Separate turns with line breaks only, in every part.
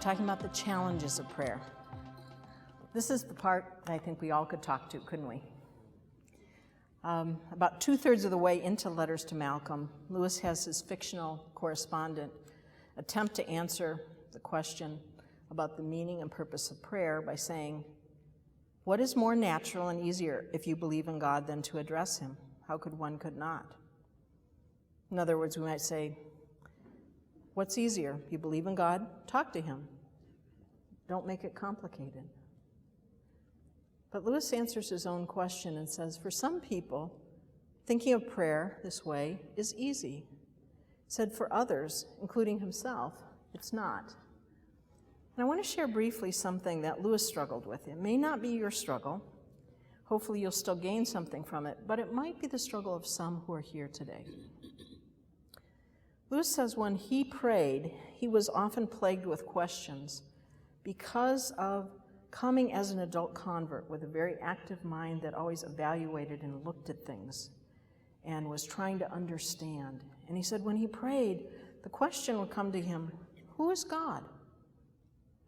talking about the challenges of prayer. This is the part that I think we all could talk to, couldn't we? About 2/3 of the way into Letters to Malcolm, Lewis has his fictional correspondent attempt to answer the question about the meaning and purpose of prayer by saying, what is more natural and easier if you believe in God than to address him? How could one could not? In other words, we might say, what's easier? You believe in God, talk to him. Don't make it complicated. But Lewis answers his own question and says, for some people, thinking of prayer this way is easy. He said, for others, including himself, it's not. And I want to share briefly something that Lewis struggled with. It may not be your struggle. Hopefully you'll still gain something from it, but it might be the struggle of some who are here today. Lewis says when he prayed, he was often plagued with questions because of coming as an adult convert with a very active mind that always evaluated and looked at things and was trying to understand. And he said when he prayed, the question would come to him, who is God?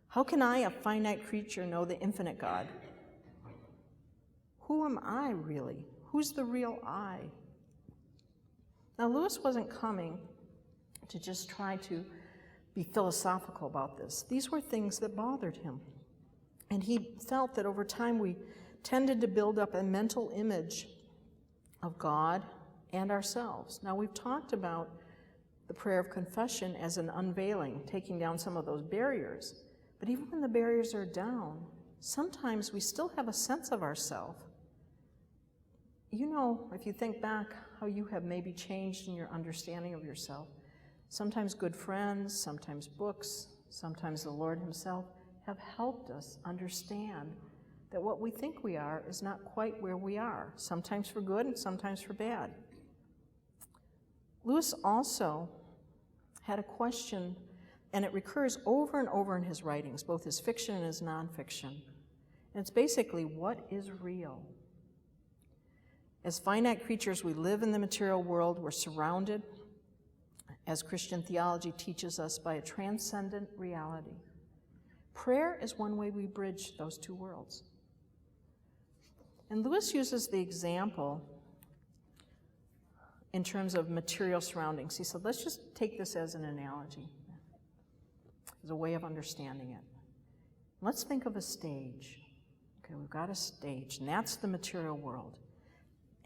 How can I, a finite creature, know the infinite God? Who am I really? Who's the real I? Now, Lewis wasn't coming to just try to be philosophical about this. These were things that bothered him. And he felt that over time we tended to build up a mental image of God and ourselves. Now, we've talked about the prayer of confession as an unveiling, taking down some of those barriers. But even when the barriers are down, sometimes we still have a sense of ourselves. You know, if you think back how you have maybe changed in your understanding of yourself, sometimes good friends, sometimes books, sometimes the Lord himself have helped us understand that what we think we are is not quite where we are, sometimes for good and sometimes for bad. Lewis also had a question, and it recurs over and over in his writings, both his fiction and his nonfiction. And it's basically, what is real? As finite creatures, we live in the material world. We're surrounded, as Christian theology teaches us, by a transcendent reality. Prayer is one way we bridge those two worlds. And Lewis uses the example in terms of material surroundings. He said, let's just take this as an analogy, as a way of understanding it. Let's think of a stage. Okay, we've got a stage, and that's the material world.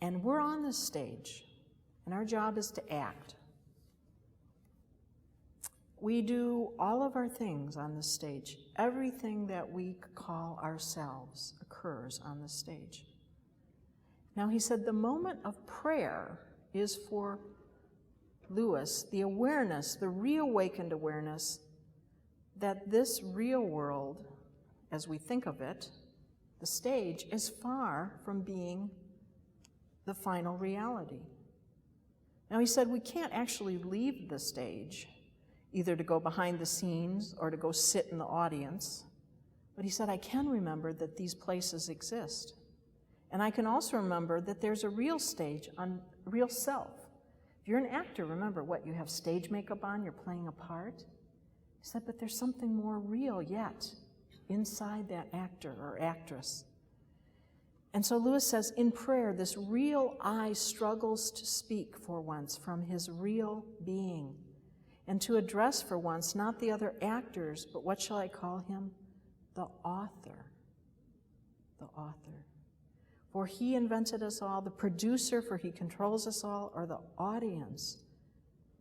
And we're on this stage, and our job is to act. We do all of our things on this stage. Everything that we call ourselves occurs on this stage. Now, he said the moment of prayer is for Lewis the awareness, the reawakened awareness that this real world, as we think of it, the stage, is far from being the final reality. Now, he said we can't actually leave the stage, either to go behind the scenes or to go sit in the audience. But he said, I can remember that these places exist. And I can also remember that there's a real stage, on real self. If you're an actor, remember what, you have stage makeup on, you're playing a part. He said, but there's something more real yet inside that actor or actress. And so Lewis says, in prayer, this real I struggles to speak for once from his real being, and to address for once not the other actors, but what shall I call him? The author. The author. For he invented us all, the producer, for he controls us all, or the audience,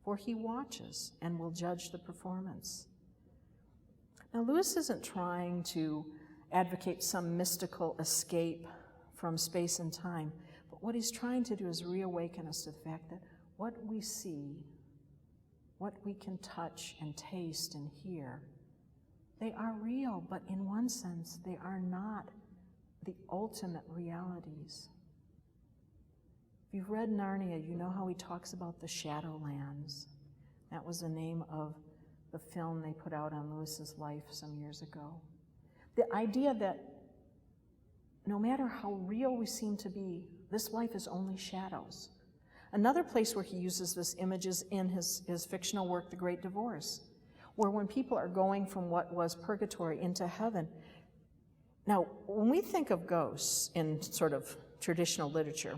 for he watches and will judge the performance. Now, Lewis isn't trying to advocate some mystical escape from space and time, but what he's trying to do is reawaken us to the fact that what we see, what we can touch and taste and hear, they are real, but in one sense, they are not the ultimate realities. If you've read Narnia, you know how he talks about the Shadowlands. That was the name of the film they put out on Lewis's life some years ago. The idea that no matter how real we seem to be, this life is only shadows. Another place where he uses this image is in his fictional work, The Great Divorce. where when people are going from what was purgatory into heaven. Now, when we think of ghosts in sort of traditional literature,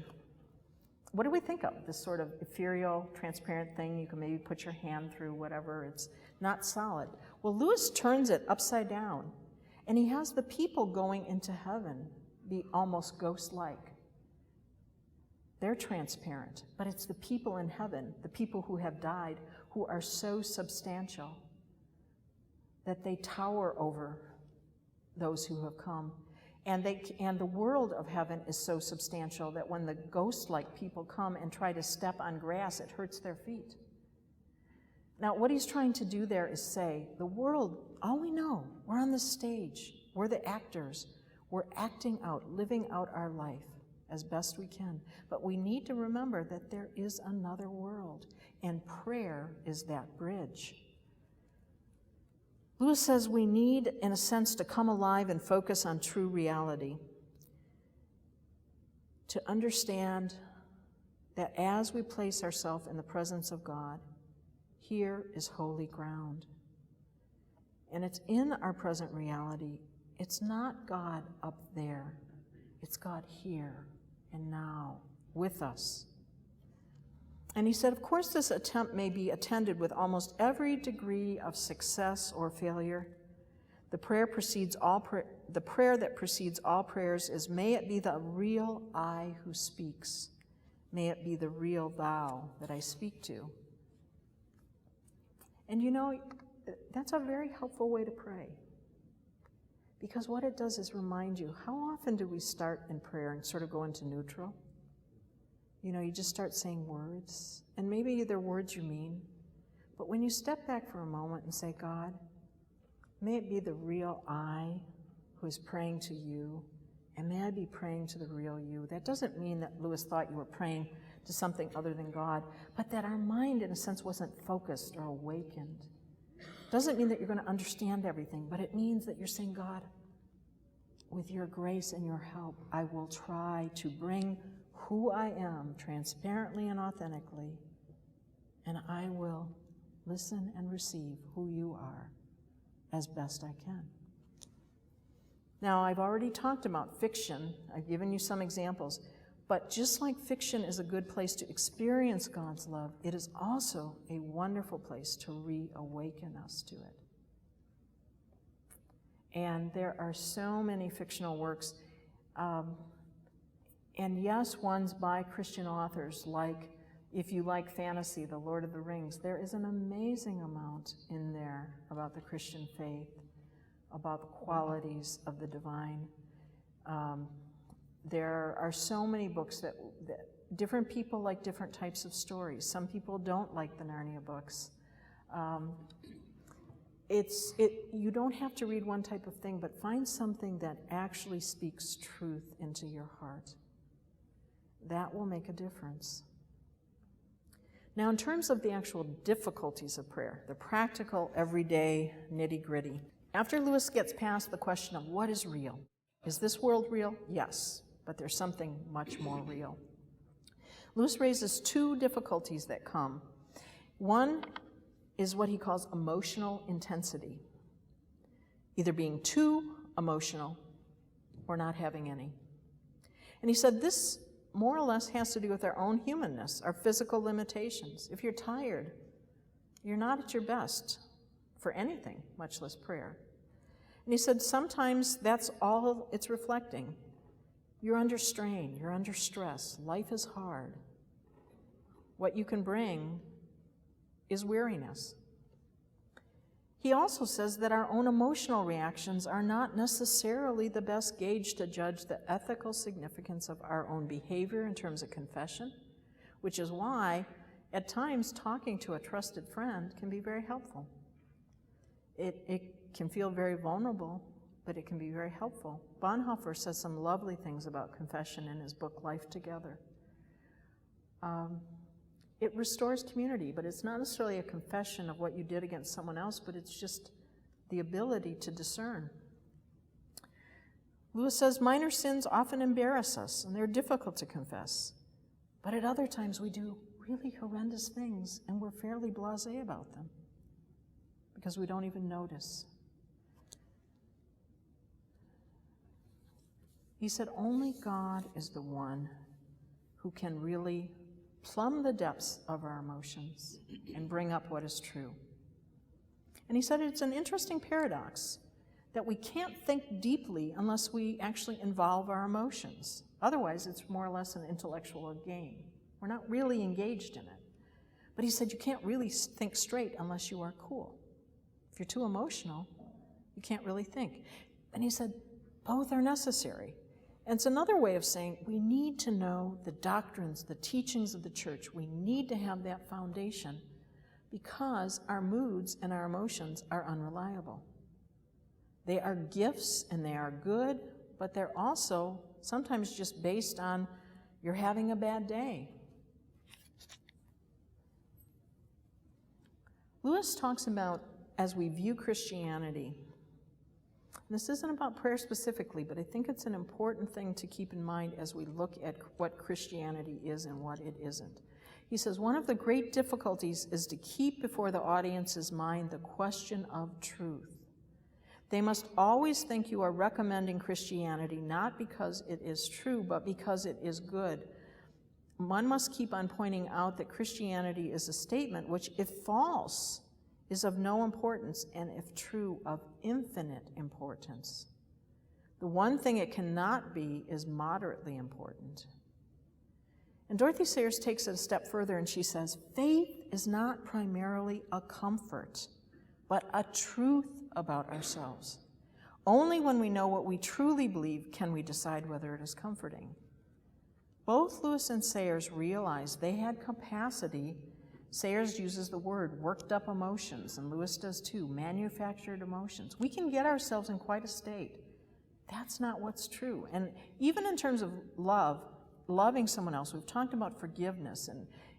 what do we think of? This sort of ethereal, transparent thing you can maybe put your hand through, whatever, it's not solid. Well, Lewis turns it upside down, and he has the people going into heaven be almost ghost-like. They're transparent, but it's the people in heaven, the people who have died, who are so substantial that they tower over those who have come. And the world of heaven is so substantial that when the ghost-like people come and try to step on grass, it hurts their feet. Now, what he's trying to do there is say, the world, all we know, we're on the stage, we're the actors, we're acting out, living out our life as best we can. But we need to remember that there is another world, and prayer is that bridge. Lewis says we need, in a sense, to come alive and focus on true reality, to understand that as we place ourselves in the presence of God, here is holy ground. And it's in our present reality. It's not God up there. It's God here and now with us. And he said, of course, this attempt may be attended with almost every degree of success or failure. The prayer that precedes all prayers is, may it be the real I who speaks. May it be the real thou that I speak to. And you know, that's a very helpful way to pray. Because what it does is remind you, how often do we start in prayer and sort of go into neutral? You know, you just start saying words, and maybe they're words you mean, but when you step back for a moment and say, God, may it be the real I who is praying to you, and may I be praying to the real you. That doesn't mean that Lewis thought you were praying to something other than God, but that our mind, in a sense, wasn't focused or awakened. Doesn't mean that you're going to understand everything, but it means that you're saying, God, with your grace and your help, I will try to bring who I am transparently and authentically, and I will listen and receive who you are as best I can. Now, I've already talked about fiction. I've given you some examples, but just like fiction is a good place to experience God's love, it is also a wonderful place to reawaken us to it. And there are so many fictional works, and yes, ones by Christian authors, like, if you like fantasy, The Lord of the Rings, there is an amazing amount in there about the Christian faith, about the qualities of the divine. There are so many books that different people like different types of stories. Some people don't like the Narnia books. You don't have to read one type of thing, but find something that actually speaks truth into your heart. That will make a difference. Now, in terms of the actual difficulties of prayer, the practical, everyday, nitty-gritty, after Lewis gets past the question of what is real, is this world real? Yes, but there's something much more real. Lewis raises two difficulties that come. One is what he calls emotional intensity, either being too emotional or not having any. And he said this more or less has to do with our own humanness, our physical limitations. If you're tired, you're not at your best for anything, much less prayer. And he said sometimes that's all it's reflecting. You're under strain, you're under stress, life is hard. What you can bring is weariness. He also says that our own emotional reactions are not necessarily the best gauge to judge the ethical significance of our own behavior in terms of confession, which is why, at times, talking to a trusted friend can be very helpful. It can feel very vulnerable, but it can be very helpful. Bonhoeffer says some lovely things about confession in his book, Life Together. It restores community, but it's not necessarily a confession of what you did against someone else, but it's just the ability to discern. Lewis says minor sins often embarrass us, and they're difficult to confess. But at other times we do really horrendous things, and we're fairly blasé about them because we don't even notice. He said, only God is the one who can really plumb the depths of our emotions and bring up what is true. And he said it's an interesting paradox that we can't think deeply unless we actually involve our emotions. Otherwise, it's more or less an intellectual game. We're not really engaged in it. But he said you can't really think straight unless you are cool. If you're too emotional, you can't really think. And he said both are necessary. And it's another way of saying we need to know the doctrines, the teachings of the church. We need to have that foundation because our moods and our emotions are unreliable. They are gifts and they are good, but they're also sometimes just based on you're having a bad day. Lewis talks about as we view Christianity. This isn't about prayer specifically, but I think it's an important thing to keep in mind as we look at what Christianity is and what it isn't. He says, one of the great difficulties is to keep before the audience's mind the question of truth. They must always think you are recommending Christianity not because it is true, but because it is good. One must keep on pointing out that Christianity is a statement which, if false, is of no importance, and if true, of infinite importance. The one thing it cannot be is moderately important. And Dorothy Sayers takes it a step further, and she says, faith is not primarily a comfort, but a truth about ourselves. Only when we know what we truly believe can we decide whether it is comforting. Both Lewis and Sayers realized they had capacity. Sayers uses the word worked up emotions, and Lewis does too, manufactured emotions. We can get ourselves in quite a state. That's not what's true. And even in terms of love, loving someone else, we've talked about forgiveness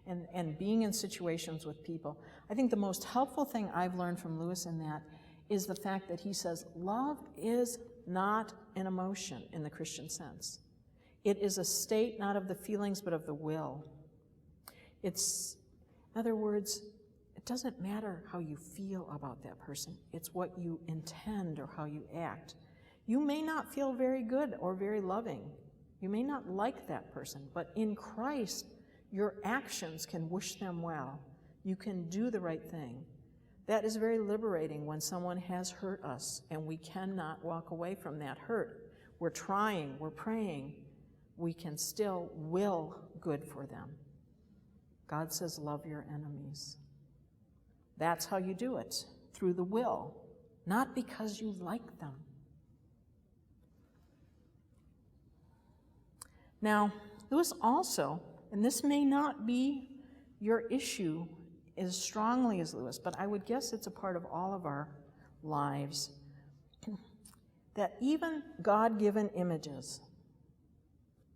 and being in situations with people. I think the most helpful thing I've learned from Lewis in that is the fact that he says love is not an emotion in the Christian sense. It is a state not of the feelings but of the will. It's, in other words, it doesn't matter how you feel about that person. It's what you intend or how you act. You may not feel very good or very loving. You may not like that person, but in Christ, your actions can wish them well. You can do the right thing. That is very liberating when someone has hurt us, and we cannot walk away from that hurt. We're trying, we're praying. We can still will good for them. God says, love your enemies. That's how you do it, through the will, not because you like them. Now, Lewis also, and this may not be your issue as strongly as Lewis, but I would guess it's a part of all of our lives, that even God-given images,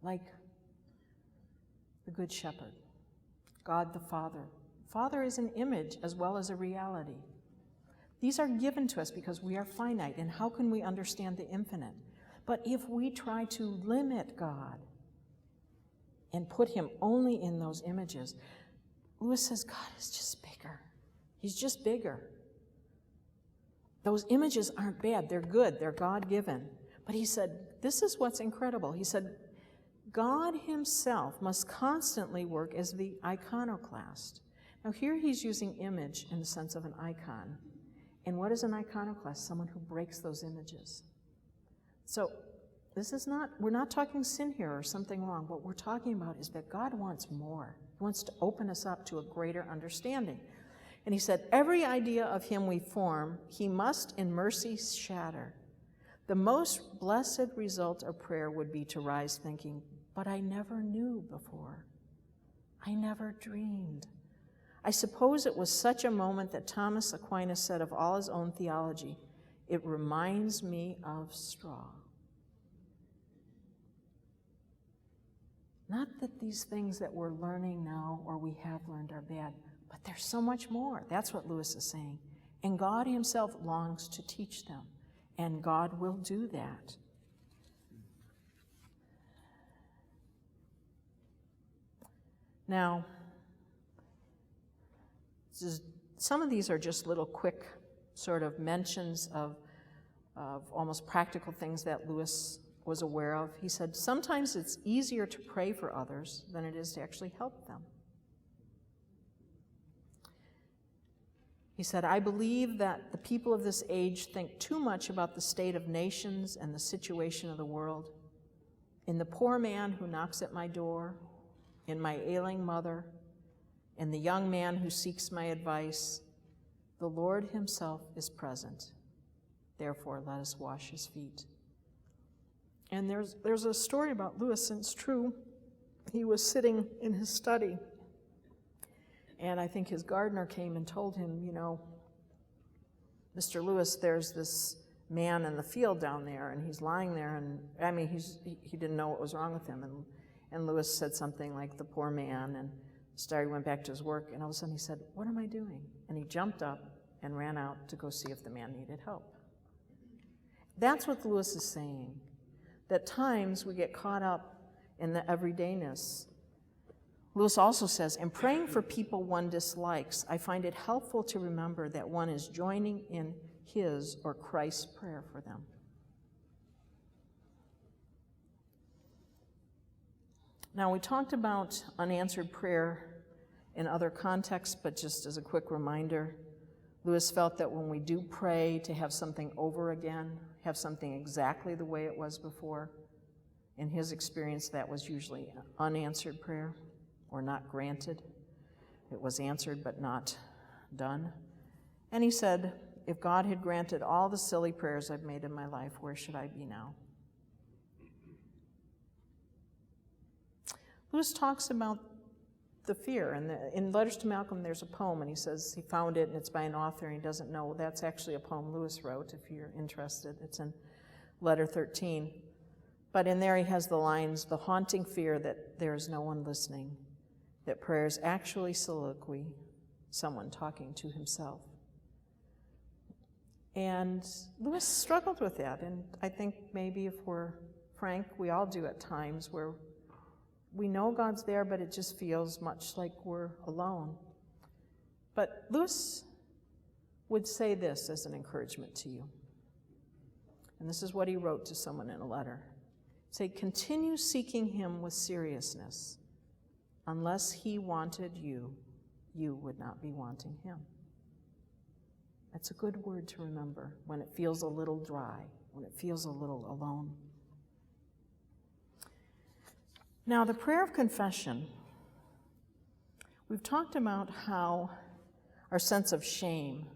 like the Good Shepherd, God the Father. Father is an image as well as a reality. These are given to us because we are finite, and how can we understand the infinite? But if we try to limit God and put him only in those images, Lewis says God is just bigger. He's just bigger. Those images aren't bad. They're good. They're God-given. But he said, this is what's incredible. He said, God himself must constantly work as the iconoclast. Now here he's using image in the sense of an icon. And what is an iconoclast? Someone who breaks those images. So this is not, we're not talking sin here or something wrong. What we're talking about is that God wants more. He wants to open us up to a greater understanding. And he said, every idea of him we form, he must in mercy shatter. The most blessed result of prayer would be to rise thinking, but I never knew before. I never dreamed. I suppose it was such a moment that Thomas Aquinas said of all his own theology, it reminds me of straw. Not that these things that we're learning now or we have learned are bad, but there's so much more. That's what Lewis is saying. And God himself longs to teach them, and God will do that. Now, some of these are just little quick sort of mentions of almost practical things that Lewis was aware of. He said, sometimes it's easier to pray for others than it is to actually help them. He said, I believe that the people of this age think too much about the state of nations and the situation of the world. In the poor man who knocks at my door, in my ailing mother, in the young man who seeks my advice, the Lord himself is present. Therefore, let us wash his feet. And there's a story about Lewis, and it's true. He was sitting in his study, and I think his gardener came and told him, you know, Mr. Lewis, there's this man in the field down there, and he's lying there, and I mean, he didn't know what was wrong with him. And Lewis said something like, the poor man, and Starry went back to his work, and all of a sudden he said, what am I doing? And he jumped up and ran out to go see if the man needed help. That's what Lewis is saying, that times we get caught up in the everydayness. Lewis also says, in praying for people one dislikes, I find it helpful to remember that one is joining in his or Christ's prayer for them. Now, we talked about unanswered prayer in other contexts, but just as a quick reminder, Lewis felt that when we do pray to have something over again, have something exactly the way it was before, in his experience, that was usually unanswered prayer or not granted. It was answered but not done. And he said, if God had granted all the silly prayers I've made in my life, where should I be now? Lewis talks about the fear, and in Letters to Malcolm there's a poem, and he says he found it and it's by an author and he doesn't know. That's actually a poem Lewis wrote, if you're interested. It's in Letter 13. But in there he has the lines, the haunting fear that there is no one listening, that prayer is actually soliloquy, someone talking to himself. And Lewis struggled with that, and I think maybe if we're frank, we all do at times, where we know God's there, but it just feels much like we're alone. But Lewis would say this as an encouragement to you. And this is what he wrote to someone in a letter. Say, continue seeking him with seriousness. Unless he wanted you, you would not be wanting him. That's a good word to remember when it feels a little dry, when it feels a little alone. Now, the prayer of confession, we've talked about how our sense of shame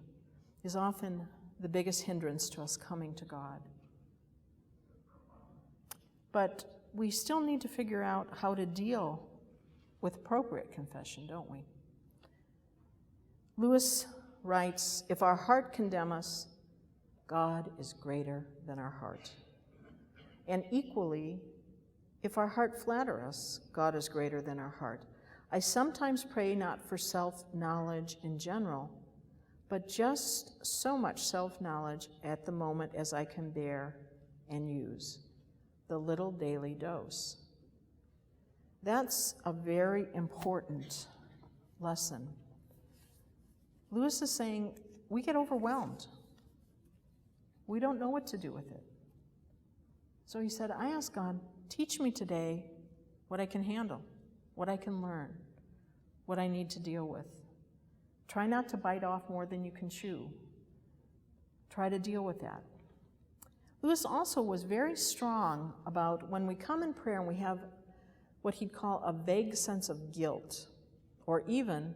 is often the biggest hindrance to us coming to God. But we still need to figure out how to deal with appropriate confession, don't we? Lewis writes, if our heart condemn us, God is greater than our heart. And equally, if our heart flatter us, God is greater than our heart. I sometimes pray not for self-knowledge in general, but just so much self-knowledge at the moment as I can bear and use, the little daily dose. That's a very important lesson. Lewis is saying we get overwhelmed. We don't know what to do with it. So he said, I asked God, teach me today what I can handle, what I can learn, what I need to deal with. Try not to bite off more than you can chew. Try to deal with that. Lewis also was very strong about when we come in prayer and we have what he'd call a vague sense of guilt, or even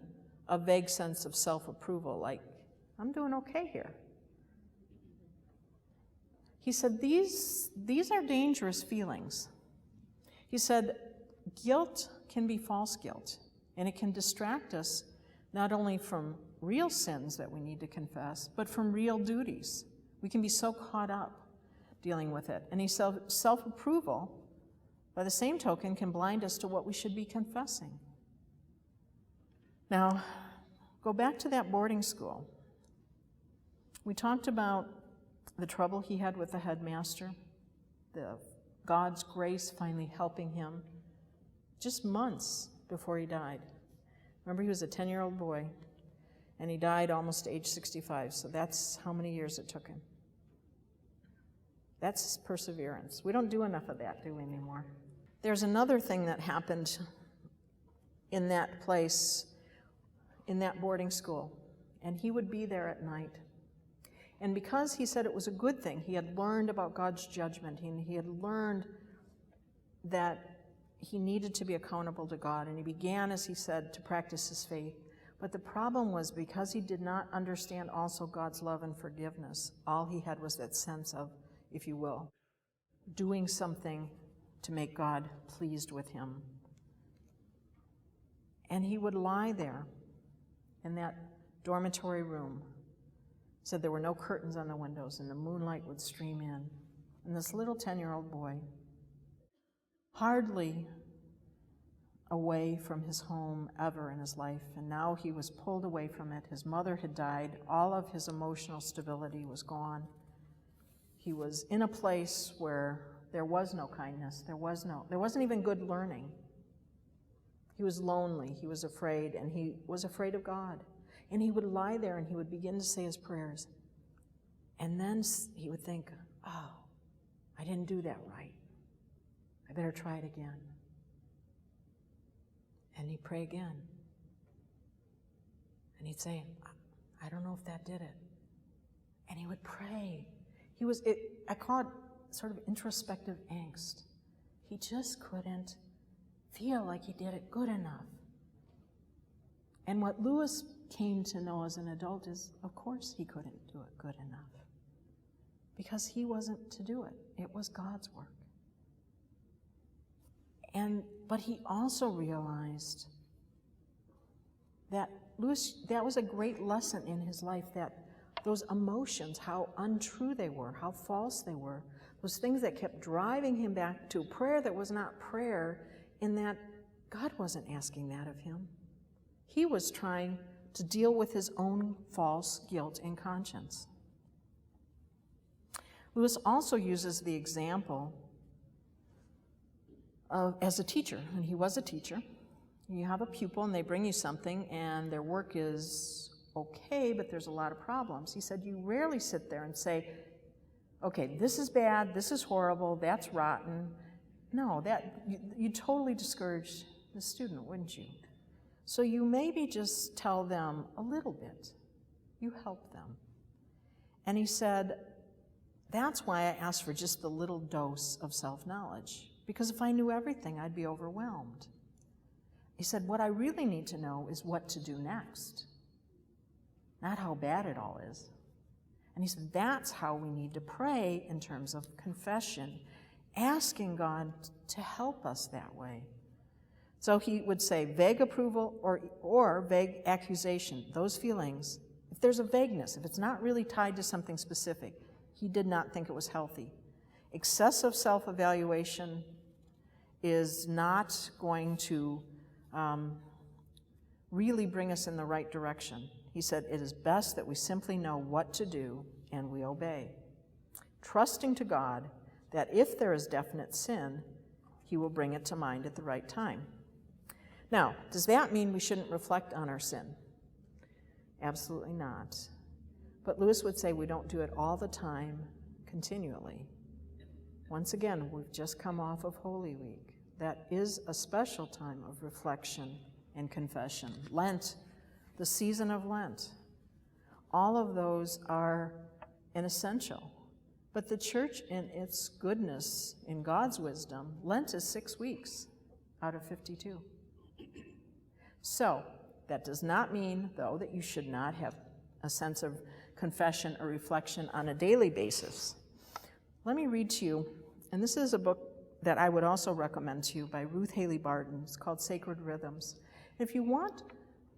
a vague sense of self-approval, like, I'm doing okay here. He said, these are dangerous feelings. He said, guilt can be false guilt, and it can distract us not only from real sins that we need to confess, but from real duties. We can be so caught up dealing with it. And he said, self-approval, by the same token, can blind us to what we should be confessing. Now, go back to that boarding school. We talked about the trouble he had with the headmaster, God's grace finally helping him just months before he died. Remember, he was a 10-year-old boy. And he died almost age 65, so that's how many years it took him. That's perseverance. We don't do enough of that, do we, anymore? There's another thing that happened in that place, in that boarding school, and he would be there at night. And because he said it was a good thing, he had learned about God's judgment, and he had learned that he needed to be accountable to God, and he began, as he said, to practice his faith. But the problem was, because he did not understand also God's love and forgiveness, all he had was that sense of, if you will, doing something to make God pleased with him. And he would lie there in that dormitory room. Said there were no curtains on the windows, and the moonlight would stream in. And this little 10-year-old boy, hardly away from his home ever in his life, and now he was pulled away from it. His mother had died. All of his emotional stability was gone. He was in a place where there was no kindness. There wasn't even good learning. He was lonely. He was afraid, and he was afraid of God. And he would lie there, and he would begin to say his prayers. And then he would think, oh, I didn't do that right. I better try it again. And he'd pray again. And he'd say, I don't know if that did it. And he would pray. I call it sort of introspective angst. He just couldn't feel like he did it good enough. And what Lewis came to know as an adult is, of course, he couldn't do it good enough. Because he wasn't to do it. It was God's work. But he also realized that that was a great lesson in his life, that those emotions, how untrue they were, how false they were, those things that kept driving him back to prayer that was not prayer, in that God wasn't asking that of him. He was trying to deal with his own false guilt and conscience. Lewis also uses the example of, as a teacher, and he was a teacher. You have a pupil and they bring you something and their work is okay, but there's a lot of problems. He said you rarely sit there and say, okay, this is bad, this is horrible, that's rotten. No, you totally discourage the student, wouldn't you? So you maybe just tell them a little bit. You help them. And he said, that's why I asked for just a little dose of self-knowledge, because if I knew everything, I'd be overwhelmed. He said, what I really need to know is what to do next, not how bad it all is. And he said, that's how we need to pray in terms of confession, asking God to help us that way. So he would say vague approval or vague accusation, those feelings. If there's a vagueness, if it's not really tied to something specific, he did not think it was healthy. Excessive self-evaluation is not going to really bring us in the right direction. He said, it is best that we simply know what to do and we obey, trusting to God that if there is definite sin, he will bring it to mind at the right time. Now, does that mean we shouldn't reflect on our sin? Absolutely not. But Lewis would say we don't do it all the time, continually. Once again, we've just come off of Holy Week. That is a special time of reflection and confession. Lent, the season of Lent. All of those are an essential. But the church, in its goodness, in God's wisdom, Lent is 6 weeks out of 52. So, that does not mean, though, that you should not have a sense of confession or reflection on a daily basis. Let me read to you, and this is a book that I would also recommend to you by Ruth Haley Barton. It's called Sacred Rhythms. If you want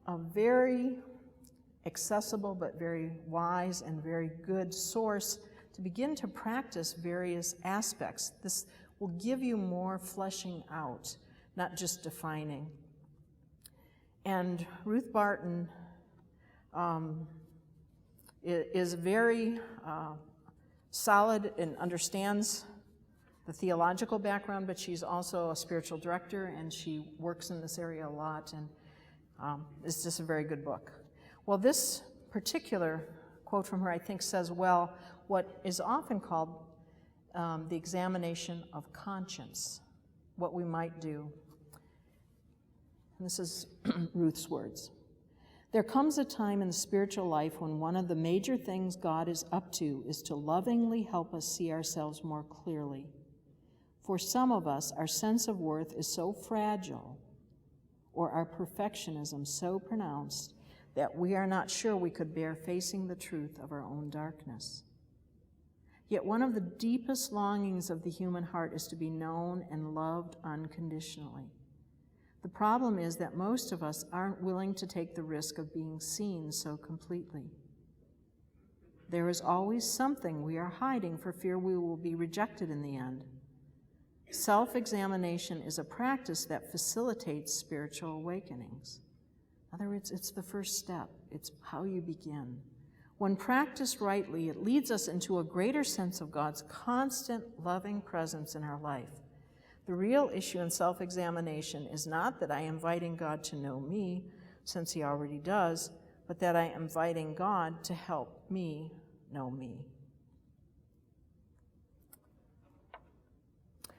a very accessible but very wise and very good source to begin to practice various aspects, this will give you more fleshing out, not just defining. And Ruth Barton is very solid and understands the theological background, but she's also a spiritual director, and she works in this area a lot, and it's just a very good book. Well, this particular quote from her, I think, says well what is often called the examination of conscience, what we might do. And this is Ruth's words. There comes a time in the spiritual life when one of the major things God is up to is to lovingly help us see ourselves more clearly. For some of us, our sense of worth is so fragile, or our perfectionism so pronounced, that we are not sure we could bear facing the truth of our own darkness. Yet one of the deepest longings of the human heart is to be known and loved unconditionally. The problem is that most of us aren't willing to take the risk of being seen so completely. There is always something we are hiding for fear we will be rejected in the end. Self-examination is a practice that facilitates spiritual awakenings. In other words, it's the first step. It's how you begin. When practiced rightly, it leads us into a greater sense of God's constant, loving presence in our life. The real issue in self-examination is not that I am inviting God to know me, since he already does, but that I am inviting God to help me know me.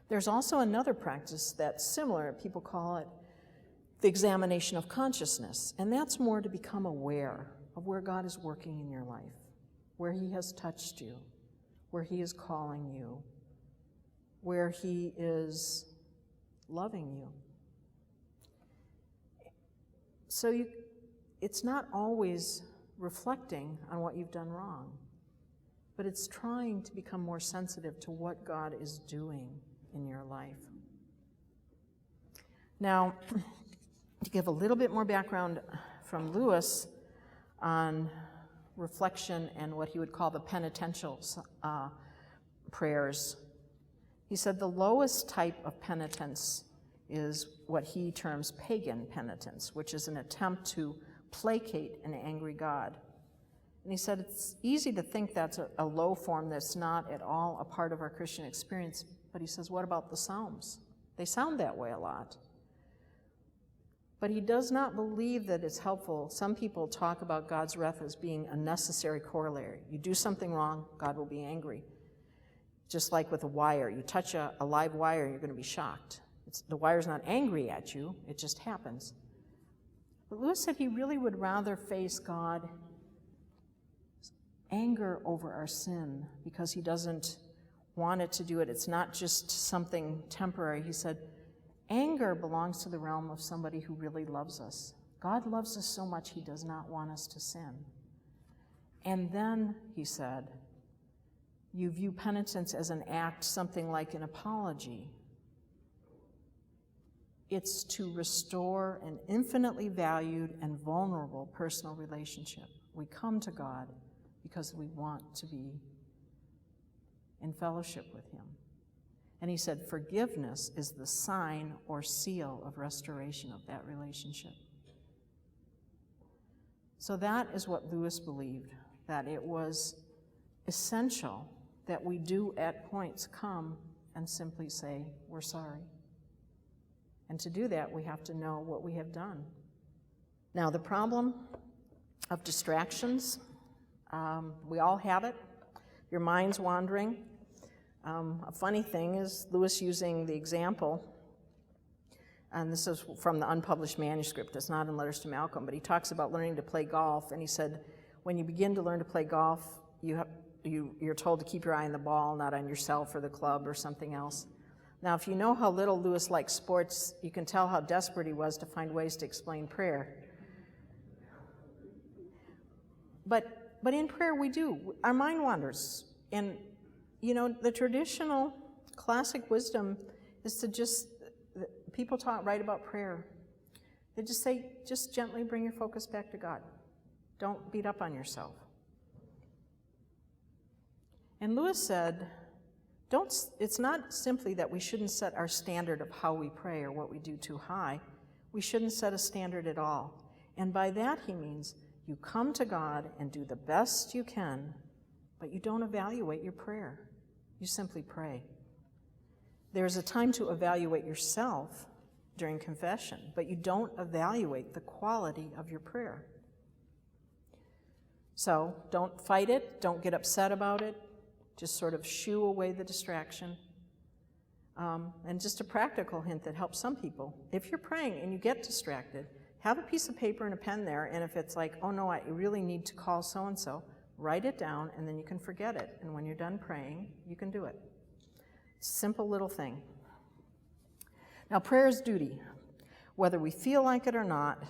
There's also another practice that's similar. People call it the examination of consciousness, and that's more to become aware of where God is working in your life, where he has touched you, where he is calling you, where he is loving you. So it's not always reflecting on what you've done wrong, but it's trying to become more sensitive to what God is doing in your life. Now, to give a little bit more background from Lewis on reflection and what he would call the penitential prayers, he said the lowest type of penitence is what he terms pagan penitence, which is an attempt to placate an angry God. And he said it's easy to think that's a low form that's not at all a part of our Christian experience, but he says, what about the Psalms? They sound that way a lot. But he does not believe that it's helpful. Some people talk about God's wrath as being a necessary corollary. You do something wrong, God will be angry. Just like with a wire. You touch a live wire, you're going to be shocked. The wire's not angry at you, it just happens. But Lewis said he really would rather face God's anger over our sin because he doesn't want it to do it. It's not just something temporary. He said, anger belongs to the realm of somebody who really loves us. God loves us so much he does not want us to sin. And then, he said, you view penitence as an act, something like an apology. It's to restore an infinitely valued and vulnerable personal relationship. We come to God because we want to be in fellowship with him. And he said, forgiveness is the sign or seal of restoration of that relationship. So that is what Lewis believed, that it was essential that we do at points come and simply say, we're sorry. And to do that, we have to know what we have done. Now, the problem of distractions, we all have it. Your mind's wandering. A funny thing is Lewis using the example, and this is from the unpublished manuscript, it's not in Letters to Malcolm, but he talks about learning to play golf, and he said, when you begin to learn to play golf, you're told to keep your eye on the ball, not on yourself or the club or something else. Now, if you know how little Lewis likes sports, you can tell how desperate he was to find ways to explain prayer. But in prayer we do. Our mind wanders. And, you know, the traditional classic wisdom is to just, people write about prayer. They just say, just gently bring your focus back to God. Don't beat up on yourself. And Lewis said, it's not simply that we shouldn't set our standard of how we pray or what we do too high. We shouldn't set a standard at all. And by that he means you come to God and do the best you can, but you don't evaluate your prayer. You simply pray. There's a time to evaluate yourself during confession, but you don't evaluate the quality of your prayer. So don't fight it, don't get upset about it, just sort of shoo away the distraction. And just a practical hint that helps some people. If you're praying and you get distracted, have a piece of paper and a pen there, and if it's like, oh no, I really need to call so-and-so, write it down, and then you can forget it. And when you're done praying, you can do it. Simple little thing. Now, prayer is duty. Whether we feel like it or not,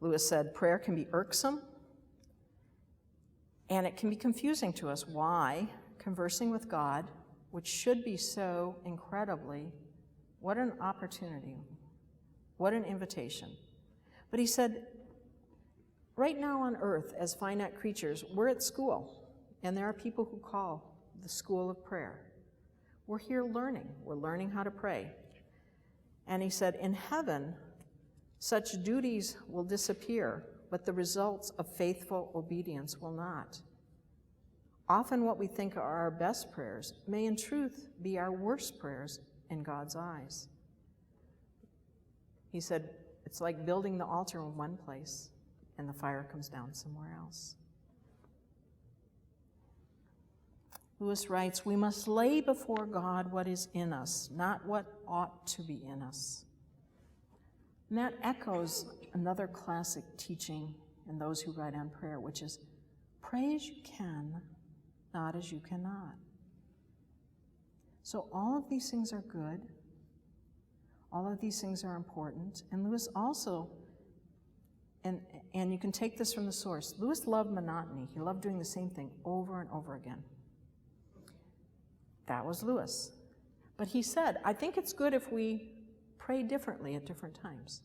Lewis said, prayer can be irksome, and it can be confusing to us. Why? Conversing with God, which should be so incredibly, what an opportunity, what an invitation. But he said, right now on earth, as finite creatures, we're at school, and there are people who call the school of prayer. We're here learning. We're learning how to pray. And he said, in heaven, such duties will disappear, but the results of faithful obedience will not. Often what we think are our best prayers may in truth be our worst prayers in God's eyes. He said, it's like building the altar in one place and the fire comes down somewhere else. Lewis writes, we must lay before God what is in us, not what ought to be in us. And that echoes another classic teaching in those who write on prayer, which is, pray as you can, not as you cannot. So all of these things are good. All of these things are important. And Lewis also, and you can take this from the source, Lewis loved monotony. He loved doing the same thing over and over again. That was Lewis. But he said, I think it's good if we pray differently at different times.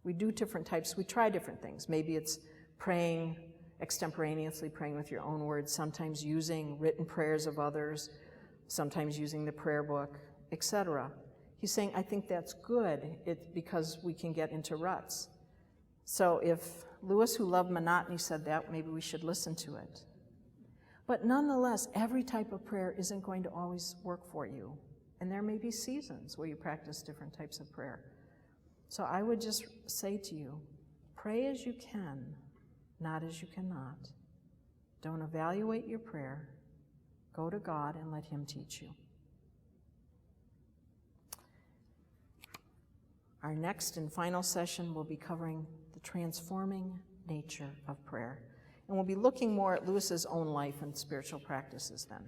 We do different types, we try different things. Maybe it's praying extemporaneously, praying with your own words, sometimes using written prayers of others, sometimes using the prayer book, etc. He's saying, I think that's good because we can get into ruts. So if Lewis, who loved monotony, said that, maybe we should listen to it. But nonetheless, every type of prayer isn't going to always work for you. And there may be seasons where you practice different types of prayer. So I would just say to you, pray as you can, not as you cannot. Don't evaluate your prayer. Go to God and let him teach you. Our next and final session will be covering the transforming nature of prayer. And we'll be looking more at Lewis's own life and spiritual practices then.